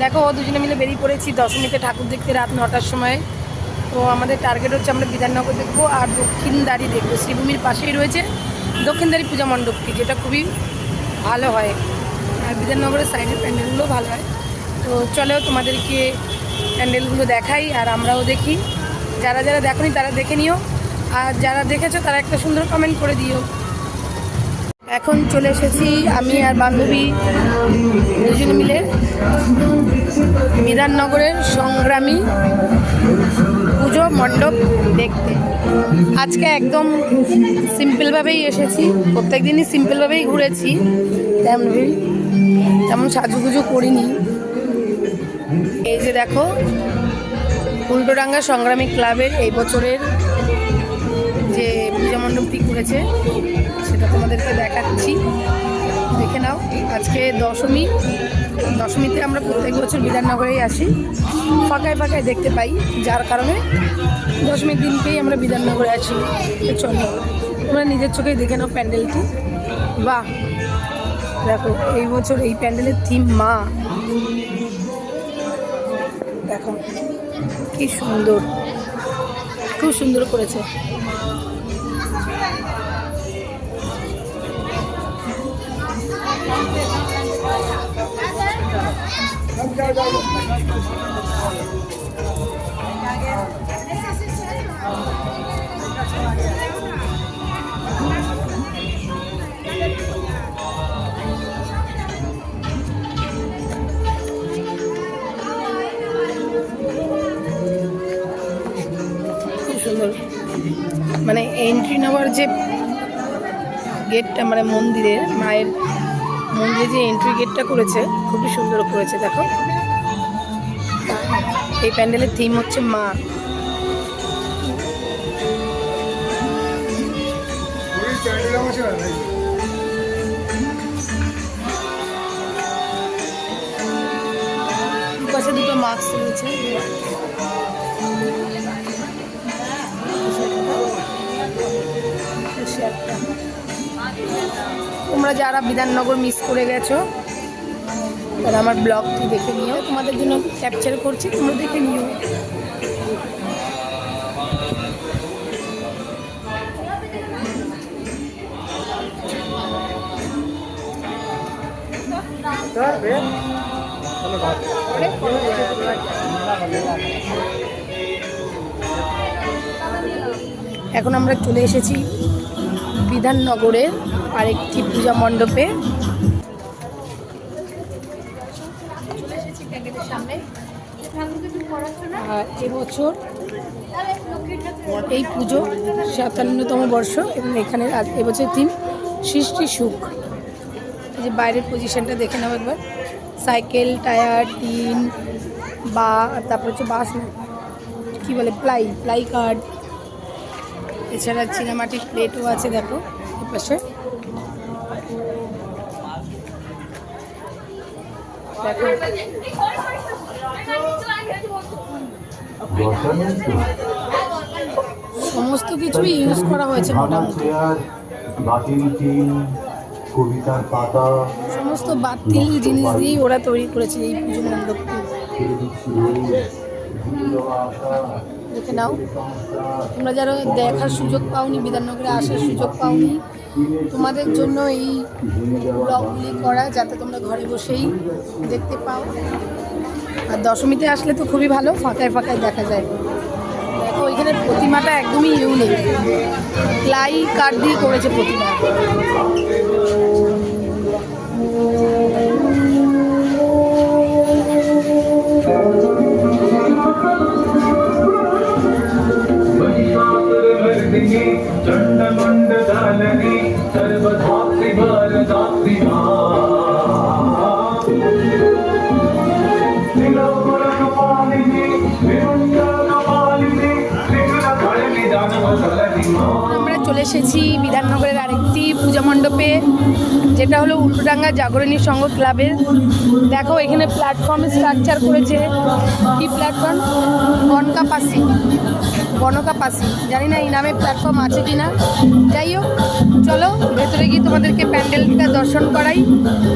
দেখো দুজনে মিলে বেরিয়ে পড়েছি দশমীতে ঠাকুর দেখতে রাত 9টার সময়। তো আমাদের টার্গেট হচ্ছে আমরা বিধাননগর দেখবো আর দক্ষিণদ্বারই দেখবো। শ্রীভূমির পাশেই রয়েছে দক্ষিণদ্বারী পূজা মণ্ডপটি, যেটা খুবই ভালো হয়। আর বিধাননগরের সাইডের প্যান্ডেলগুলো ভালো হয়। তো চলেও তোমাদেরকে প্যান্ডেলগুলো দেখাই আর আমরাও দেখি। যারা যারা দেখোনি তারা দেখে নিও, আর যারা দেখেছো তারা একটা সুন্দর কমেন্ট করে দিও। এখন চলে এসেছি আমি আর বান্ধবী দুজনে মিলে বিধাননগরের সংগ্রামী পুজো মণ্ডপ দেখতে। আজকে একদম সিম্পলভাবেই এসেছি, প্রত্যেক দিনই সিম্পলভাবেই ঘুরেছি, তেমন সাজুগুজু করিনি। এই যে দেখো উল্টোডাঙ্গা সংগ্রামী ক্লাবের এই বছরের যে পূজা মণ্ডপটি করেছে সেটা তোমাদেরকে দেখাচ্ছি, দেখে নাও। আজকে দশমীতে আমরা প্রত্যেক বছর বিধাননগরেই আসি, ফাঁকায় ফাঁকায় দেখতে পাই, যার কারণে দশমীর দিনকেই আমরা বিধাননগরে আসি। চলো তোমরা নিজের চোখেই দেখে নাও প্যান্ডেলটি। বাহ, দেখো এই বছর এই প্যান্ডেলের থিম মা। দেখো কি সুন্দর, খুব সুন্দর করেছে। মানে এন্ট্রি নেওয়ার যে গেটটা, মানে মায়ের মন্দিরে যে এন্ট্রি গেটটা করেছে খুবই সুন্দর করেছে। দেখো এই প্যান্ডেলের থিম হচ্ছে মা। পাশে দুটো মাস্ক রয়েছে। তোমরা যারা বিধাননগর মিস করে গেছো তারা আমার ব্লগটি দেখে নিও, তোমাদের জন্য ক্যাপচার করছি, তোমরা দেখে নিও। এখন আমরা চলে এসেছি বিধাননগরের আরেকটি পূজা মণ্ডপে। আর এবছর এই পুজো 57তম বর্ষ এবং এখানে এবছর থিম সৃষ্টি সুখ। এই যে বাইরের পজিশনটা দেখে নাও একবার, সাইকেল টায়ার টিন বা তারপর হচ্ছে বাস কী বলে প্লাই কার্ড, এছাড়া চীনামাটির প্লেটও আছে। দেখো এপাশে দেখো সমস্ত কিছুই ইউজ করা হয়েছে মোটামুটি, সমস্ত বাতিল জিনিস দিয়েই ওরা তৈরি করেছে এই পুজো মণ্ডপটি। দেখে নাও, তোমরা যারা দেখার সুযোগ পাওনি, বিধাননগরে আসার সুযোগ পাওনি, তোমাদের জন্য এই ব্লগগুলি করা, যাতে তোমরা ঘরে বসেই দেখতে পাও। আর দশমীতে আসলে তো খুবই ভালো, ফাঁকায় ফাঁকায় দেখা যায়। দেখো এখানে প্রতিমাটা একদমই ইউনিক, প্লাই কাঠ দিয়ে করেছে প্রতিমা। আমরা চলে এসেছি বিধাননগরের আরেকটি পূজা মণ্ডপে, যেটা হলো উল্টোডাঙ্গা জাগরণী সংঘ ক্লাবের। দেখো এখানে প্ল্যাটফর্মে স্ট্রাকচার করেছে, কি প্ল্যাটফর্ম, বনকাপাসি, জানি না এই নামে প্ল্যাটফর্ম আছে কি না। যাই হোক, চলো ভেতরে গিয়ে তোমাদেরকে প্যান্ডেলটা দর্শন করাই,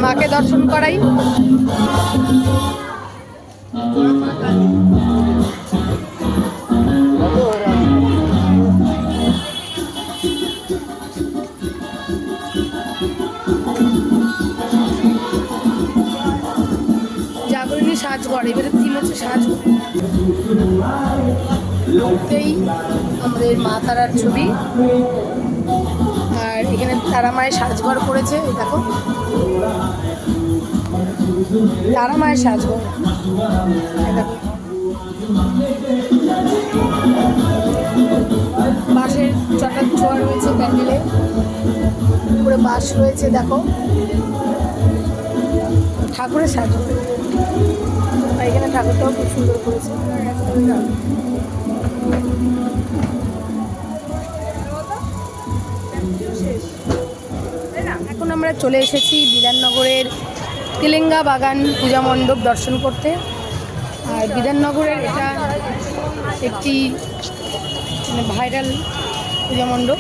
মাকে দর্শন করাই। জাগরণী সাজঘর, এবারে থিম হচ্ছে সাজঘর। ঢুকতেই আমাদের মা তারার ছবি, আর এখানে তারা মায়ের সাজঘর করেছে। এই দেখো তারা মায়ের সাজঘর, দেখো বাঁশের চটার ছোঁয়া রয়েছে প্যান্ডেলে, উপরে বাঁশ রয়েছে। দেখো ঠাকুরের সাজঘর, এখানে ঠাকুরটাও খুব সুন্দর করেছে। এখন আমরা চলে এসেছি বিধাননগরের তেলেঙ্গা বাগান পূজা মণ্ডপ দর্শন করতে। আর বিধাননগরের এটা একটি ভাইরাল পূজা মণ্ডপ,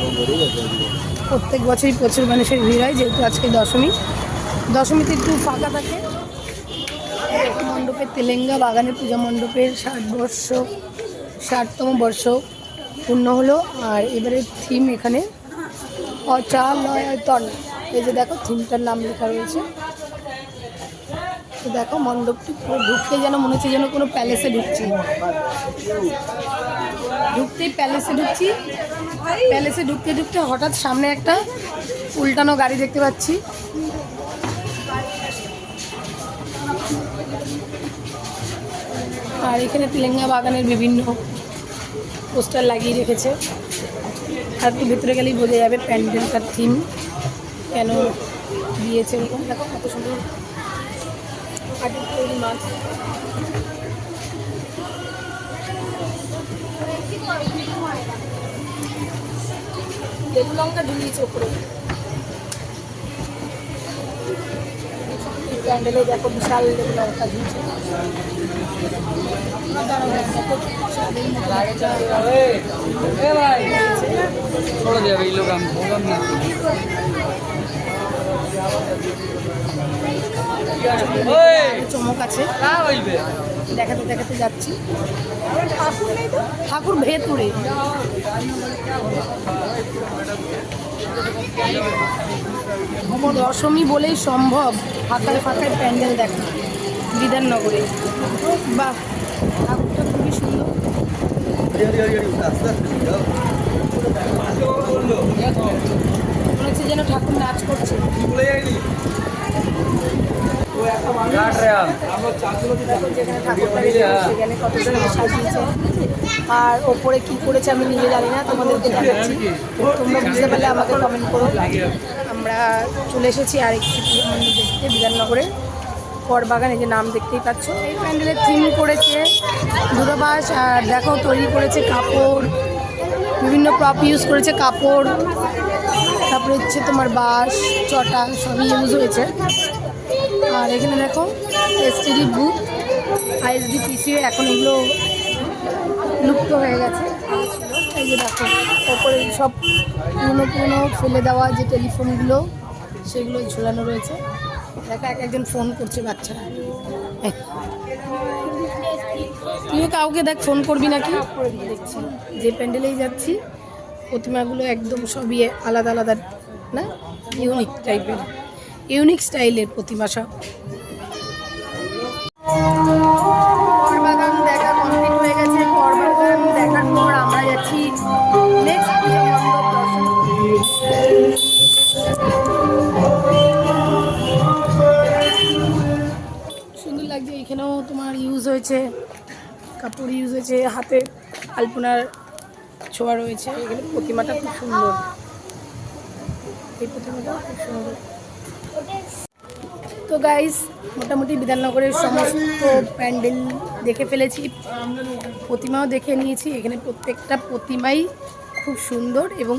প্রত্যেক বছরই প্রচুর মানুষের ভিড় হয়, যেহেতু আজকে দশমীতে একটু ফাঁকা থাকে। মণ্ডপের তেলেঙ্গা বাগানের পূজা মণ্ডপের 60তম বর্ষ পূর্ণ হলো। আর এবারে থিম এখানে অচালয়তন, এই যে দেখো থিমটার নাম লেখা রয়েছে। তো দেখো মণ্ডপটি পুরো ঢুকতে যেন মনে হচ্ছে যেন কোনো প্যালেসে ঢুকছি, প্যালেসে ঢুকতে হঠাৎ সামনে একটা উল্টানো গাড়ি দেখতে পাচ্ছি। আর এখানে তেলেঙ্গা বাগানের বিভিন্ন পোস্টার লাগিয়ে রেখেছে। আর একটু ভেতরে গেলেই বোঝা যাবে প্যান্ডেলটার থিম কেন দিয়েছে এরকম। দেখো কত সুন্দর কাঠের তৈরি মাছ। লেবু লঙ্কা ঝুলিয়েছে ওপরে। প্যান্ডেলে দেখো বিশাল লেবু লঙ্কা ঝুলছে। চমক আছে, দেখাতে দেখাতে যাচ্ছি। ঠাকুর ভেতরে দশমী বলেই সম্ভব ফাঁকায় ফাঁকায় প্যান্ডেল দেখা বিধাননগরে। বাহ, ঠাকুরটা খুবই সুন্দর। মনে হচ্ছে যেন ঠাকুর নাচ করছে। সেখানে কত সুন্দর সাজিয়েছে, আর ওপরে কি করেছে আমি নিজে জানি না, তোমাদেরকে দেখাচ্ছি, তোমরা বুঝতে পারলে আমাকে কমেন্ট করো। আমরা চলে এসেছি আরেকটি মন্দির দেখতে, বিধাননগরে করবাগান, এই যে নাম দেখতেই পাচ্ছ। এই প্যান্ডেলের থিম করেছে দূরভাষ, আর দেখো তৈরি করেছে কাপড়, বিভিন্ন প্রপ ইউজ করেছে, কাপড়, তারপরে হচ্ছে তোমার বাঁশ চটা সবই ইউজ হয়েছে। আর এখানে দেখো এসটিডি বুথ, আইএসডি পিসিও, এখন এগুলো লুপ্ত হয়ে গেছে। এই যে দেখো ওপরে সব পুরনো ফেলে দেওয়া যে টেলিফোনগুলো সেগুলো ঝুলানো রয়েছে। দেখো একজন ফোন করছে বাচ্চারা। তুইও কাউকে দেখ ফোন করবি নাকি? দেখছি যে প্যান্ডেলেই যাচ্ছি প্রতিমাগুলো একদম সবই আলাদা আলাদা না, ইউনিক স্টাইলের প্রতিমা সব। করবাগান দেখা কমপ্লিট হয়ে গেছে। করবাগান দেখার পর আমরা যাচ্ছি নেক্সট পূজা মণ্ডপ দর্শন করতে। সুন্দর লাগছে, এখানেও তোমার ইউজ হয়েছে কাপড়, ইউজ হয়েছে হাতে আলপনার ছোঁয়া রয়েছে। এখানে প্রতিমাটা খুব সুন্দর, এই প্রতিমাটা খুব সুন্দর। তো গাইস মোটামুটি বিধাননগরের সমস্ত প্যান্ডেল দেখে ফেলেছি, প্রতিমাও দেখে নিয়েছি। এখানে প্রত্যেকটা প্রতিমাই খুব সুন্দর এবং